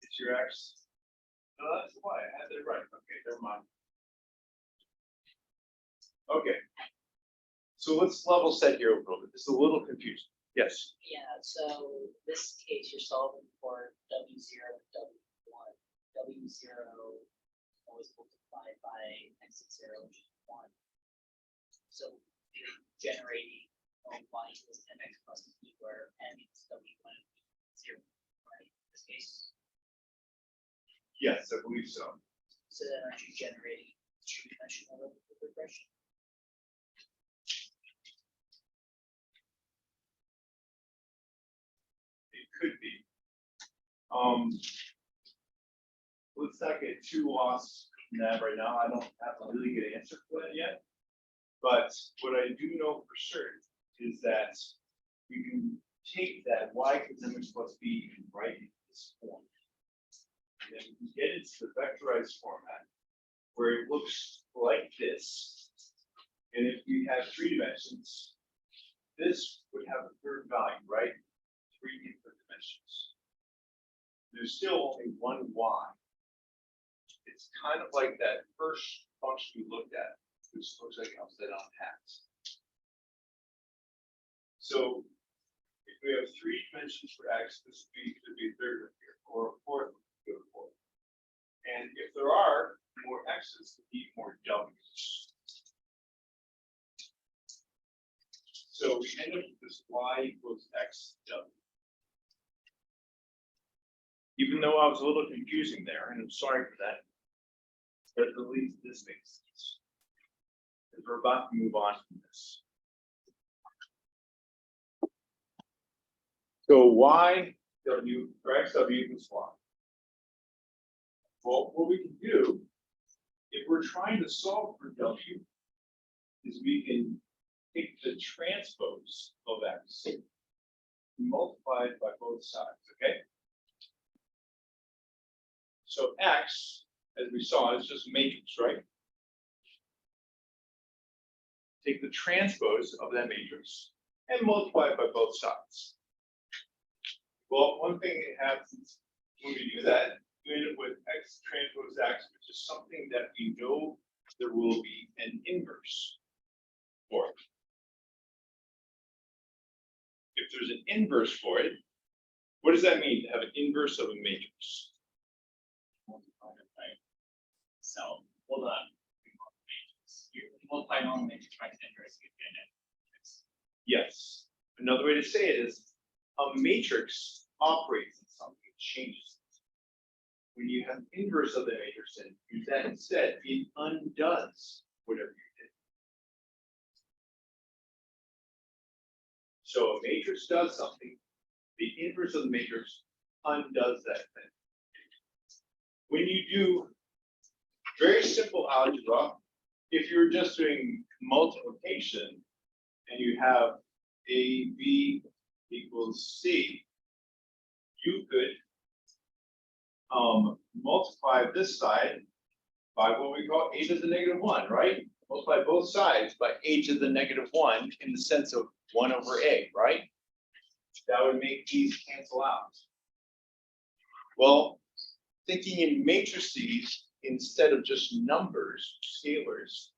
is your x. No, that's why I had it right. Okay, never mind. Okay. So let's level set here a little bit. It's a little confusing. Yes. Yeah, so this case, you're solving for W0, W1. W0 always multiplied by x0, which is 1. So you're generating y equals mx plus b, where m equals W1 0, right? In this case. Yes, I believe so. So then aren't you generating 2-dimensional regression? It could be. Let's not get too lost in that right now. I don't have a really good answer for that yet. But what I do know for sure is that we can take that y equals mx plus b and write it in this form. And then we can get it to the vectorized format where it looks like this. And if we have 3 dimensions, this would have a third value, right? 3 input dimensions. There's still only one y. It's kind of like that first function we looked at, which looks like upside down hats. So if we have 3 dimensions for x, this could be a third one here, or a fourth one, could go to fourth. And if there are more x's, we need more w's. So we end up with this y equals x w. Even though I was a little confusing there, and I'm sorry for that, but at least this makes sense. Because we're about to move on from this. So y w or x w equals y. Well, what we can do, if we're trying to solve for w, is we can take the transpose of x, multiply it by both sides, okay? So x, as we saw, is just a matrix, right? Take the transpose of that matrix and multiply it by both sides. Well, one thing that happens when we do that, we end up with x transpose x, which is something that we know there will be an inverse for it. If there's an inverse for it, what does that mean to have an inverse of a matrix? Right? So, hold on. You multiply normal matrix by the inverse, you get it. Yes. Another way to say it is a matrix operates in something, it changes. When you have inverse of the matrix and use that instead, it undoes whatever you did. So a matrix does something, the inverse of the matrix undoes that thing. When you do very simple algebra, if you're just doing multiplication and you have a, b equals c, you could multiply this side by what we call a to the negative 1, right? Multiply both sides by a to the negative 1 in the sense of 1 over a, right? That would make these cancel out. Well, thinking in matrices instead of just numbers, scalars,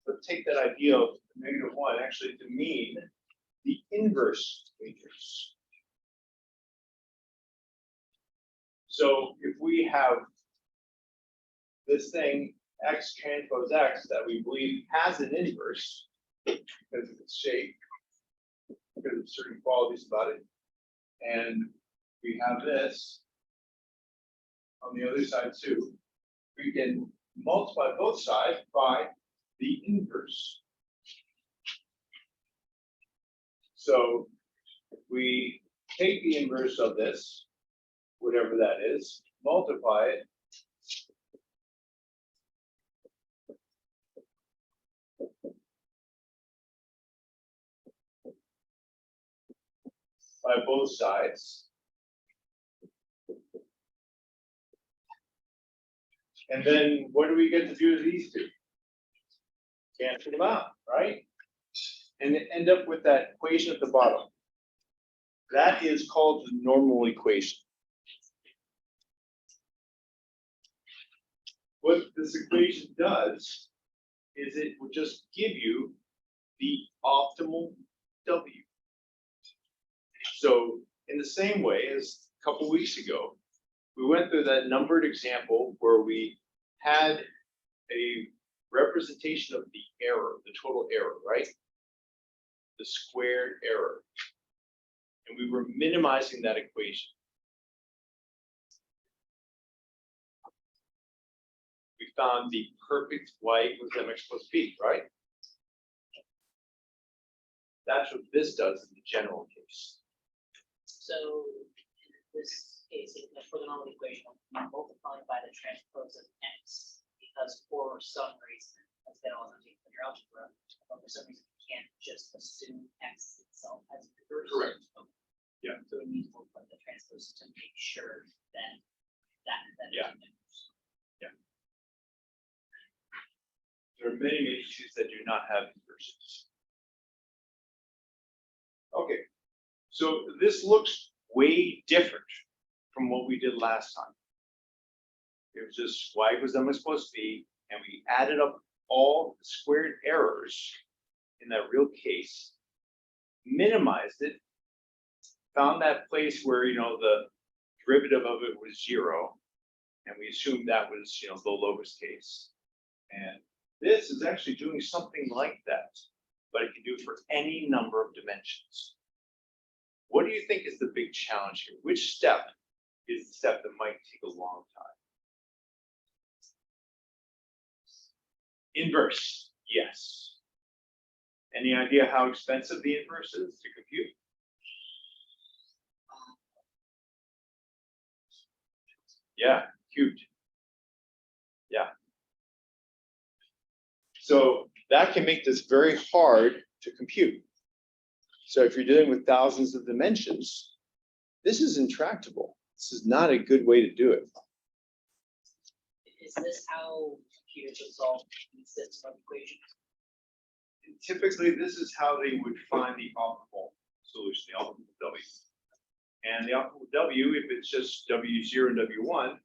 let's take that idea of negative 1 actually to mean the inverse matrix. So if we have this thing, x transpose x, that we believe has an inverse because of its shape, because of certain qualities about it, and we have this on the other side too, we can multiply both sides by the inverse. So if we take the inverse of this, whatever that is, multiply it by both sides. And then what do we get to do to these two? Cancel them out, right? And end up with that equation at the bottom. That is called the normal equation. What this equation does is it will just give you the optimal W. So in the same way as a couple weeks ago, we went through that numbered example where we had a representation of the error, the total error, right? The squared error. And we were minimizing that equation. We found the perfect y equals mx plus b, right? That's what this does in the general case. So in this case, for the normal equation, I'm multiplying by the transpose of x, because for some reason, as they also take in your algebra, but for some reason, you can't just assume x itself as the first. Correct. Yeah. So we need to multiply the transpose to make sure that Yeah. is There are many matrices that do not have inverses. Okay, so this looks way different from what we did last time. It was just y equals mx plus b, and we added up all the squared errors in that real case, minimized it, found that place where, you know, the derivative of it was 0, and we assumed that was, you know, the lowest case. And this is actually doing something like that, but it can do it for any number of dimensions. What do you think is the big challenge here? Which step is the step that might take a long time? Inverse, yes. Any idea how expensive the inverse is to compute? Yeah, cubed. Yeah. So that can make this very hard to compute. So if you're dealing with thousands of dimensions, this is intractable. This is not a good way to do it. Is this how computers would solve these sets of equations? Typically, this is how they would find the optimal solution, the optimal W. And the optimal W, if it's just W0 and W1,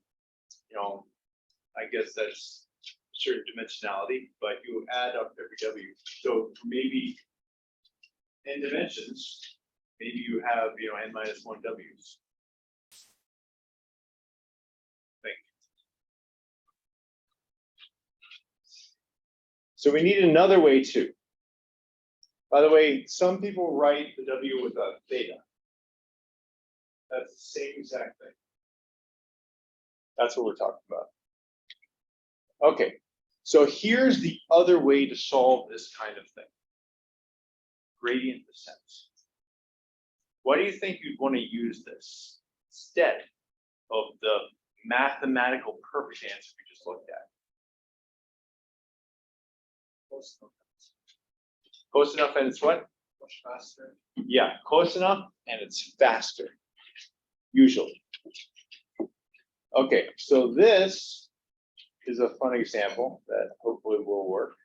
you know, I guess that's certain dimensionality, but you add up every W. So maybe n dimensions, maybe you have, you know, n minus 1 W's. So we need another way too. By the way, some people write the W with a theta. That's the same exact thing. That's what we're talking about. Okay, so here's the other way to solve this kind of thing. Gradient descent. Why do you think you'd want to use this instead of the mathematical perfect answer we just looked at? Close enough and it's what? Much faster. Yeah, close enough and it's faster, usually. Okay, so this is a fun example that hopefully will work.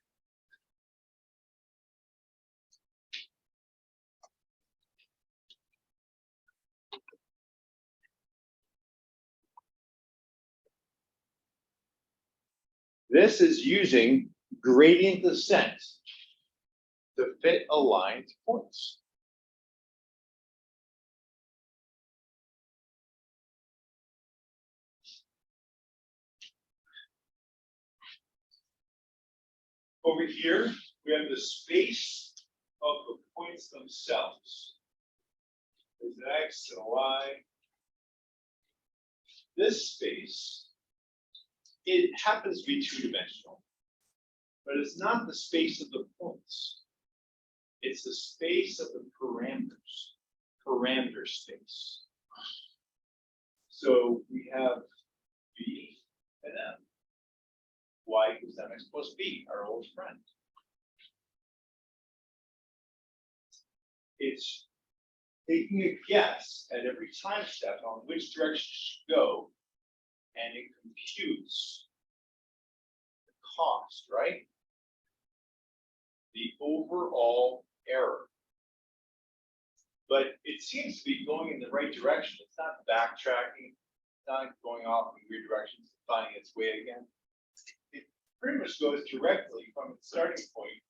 This is using gradient descent to fit a line to points. Over here, we have the space of the points themselves. There's an X and a Y. This space, it happens to be two-dimensional, but it's not the space of the points. It's the space of the parameter space. So we have B and M. Y equals mx plus b, our old friend. It's taking a guess at every time step on which direction it should go, and it computes the cost, right? The overall error. But it seems to be going in the right direction. It's not backtracking, it's not going off in weird directions, finding its way again. It pretty much goes directly from its starting point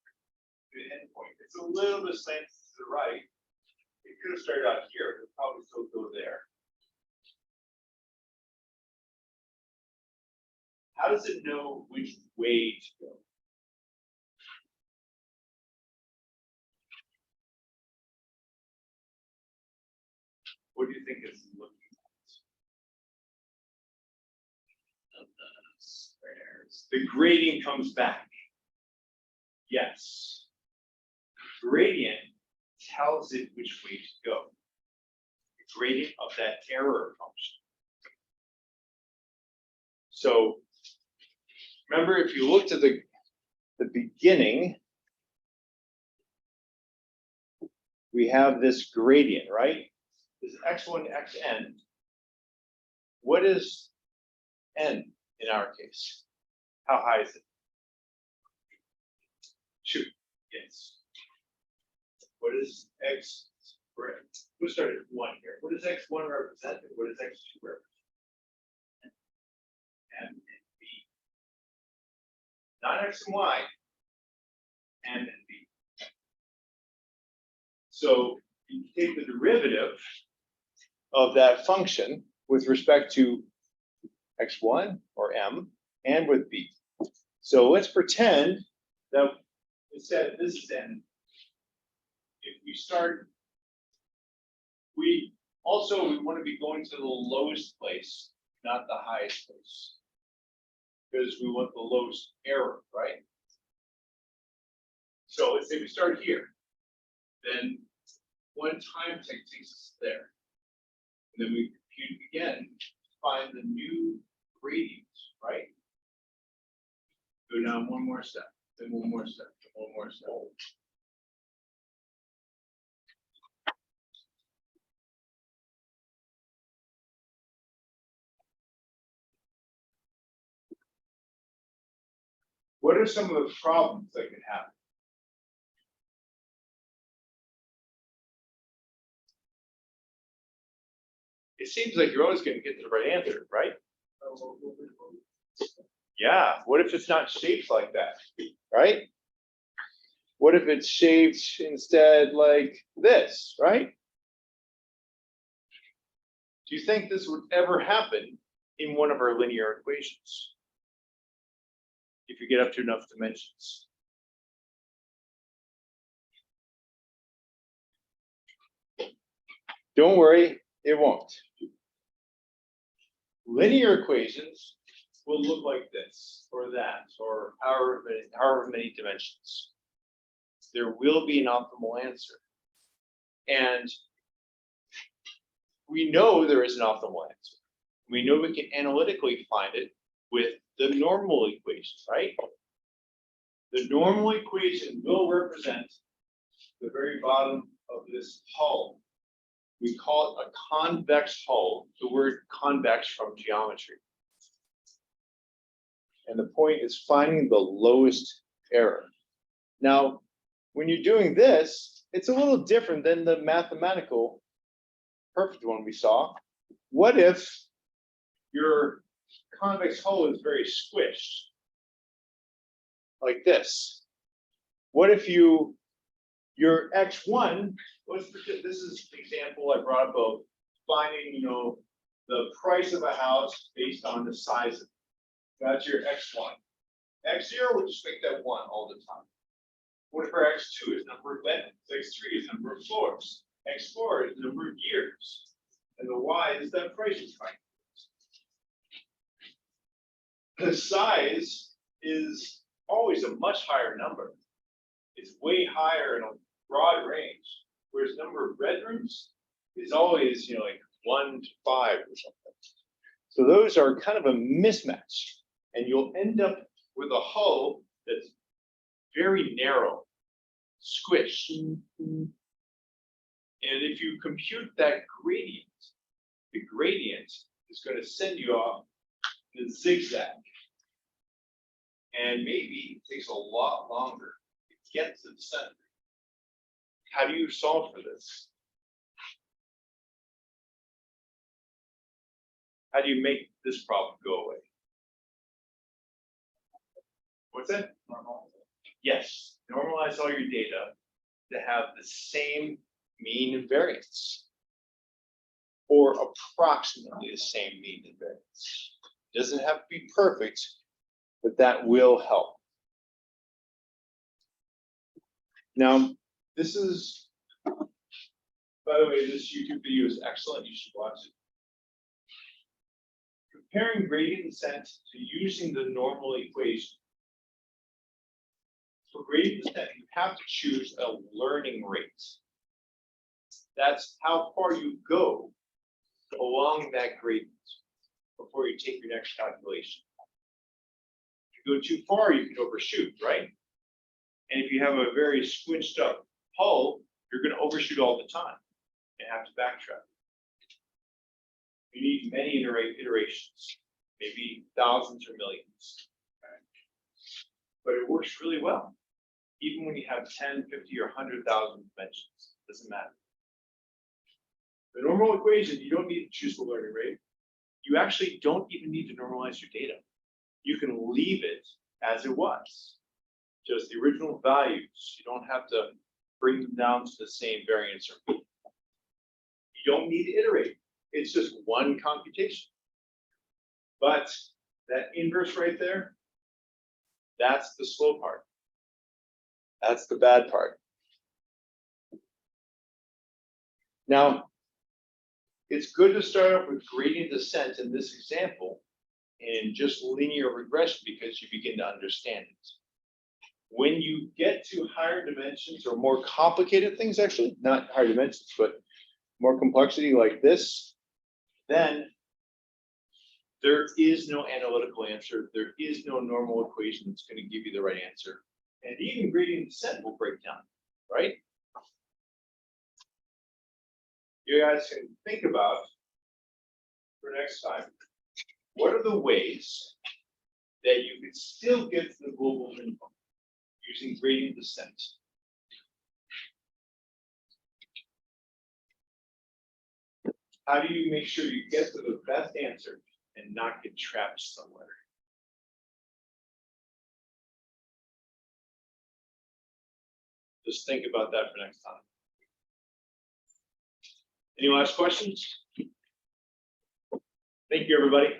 to the end point. It's a little bit slanted to the right. It could have started out here, it would probably still go there. How does it know which way to go? What do you think it's looking at? The gradient comes back. Yes. Gradient tells it which way to go. The gradient of that error function. So remember, if you looked at the beginning, we have this gradient, right? This x1 to xn. What is n in our case? How high is it? 2. Yes. What is x? We'll start at 1 here. What does x1 represent? And what does x2 represent? M and B. Not x and y. M and B. So you take the derivative of that function with respect to x1 or m and with b. So let's pretend that instead this is n. If we start, we want to be going to the lowest place, not the highest place, because we want the lowest error, right? So let's say we start here, then one time takes us there. And then we compute again find the new gradient, right? Go down one more step, then one more step, then one more step. What are some of the problems that can happen? It seems like you're always going to get to the right answer, right? Yeah, what if it's not shaped like that, right? What if it's shaped instead like this, right? Do you think this would ever happen in one of our linear equations? If you get up to enough dimensions. Don't worry, it won't. Linear equations will look like this, or that, or however many dimensions. There will be an optimal answer. And we know there is an optimal answer. We know we can analytically find it with the normal equation, right? The normal equation will represent the very bottom of this hull. We call it a convex hull, the word convex from geometry. And the point is finding the lowest error. Now, when you're doing this, it's a little different than the mathematical perfect one we saw. What if your convex hull is very squished, like this? What if your x1, this is the example I brought up of finding, the price of a house based on the size of it. That's your x1. x0, we'll just make that 1 all the time. What if our x2 is number of bedrooms? x3 is number of floors. x4 is number of years. And the y is that price is finding. The size is always a much higher number. It's way higher in a broad range, whereas number of bedrooms is always, like 1 to 5 or something. So those are kind of a mismatch, and you'll end up with a hull that's very narrow, squished. And if you compute that gradient, the gradient is going to send you off in a zigzag. And maybe it takes a lot longer to get to the center. How do you solve for this? How do you make this problem go away? What's that? Yes, normalize all your data to have the same mean and variance, or approximately the same mean and variance. Doesn't have to be perfect, but that will help. Now, this is, by the way, this YouTube video is excellent. You should watch it. Comparing gradient descent to using the normal equation. For gradient descent, you have to choose a learning rate. That's how far you go along that gradient before you take your next calculation. If you go too far, you can overshoot, right? And if you have a very squinched up hull, you're going to overshoot all the time and have to backtrack. You need many iterations, maybe thousands or millions. Okay? But it works really well. Even when you have 10, 50, or 100,000 dimensions, it doesn't matter. The normal equation, you don't need to choose the learning rate. You actually don't even need to normalize your data. You can leave it as it was. Just the original values. You don't have to bring them down to the same variance or mean. You don't need to iterate. It's just one computation. But that inverse right there, that's the slow part. That's the bad part. Now, it's good to start off with gradient descent in this example and just linear regression because you begin to understand it. When you get to higher dimensions or more complicated things, actually, not higher dimensions, but more complexity like this, then There is no analytical answer. There is no normal equation that's going to give you the right answer. And even gradient descent will break down, right? You guys can think about for next time, what are the ways that you could still get to the global minimum using gradient descent? How do you make sure you get to the best answer and not get trapped somewhere? Just think about that for next time. Any last questions? Thank you, everybody.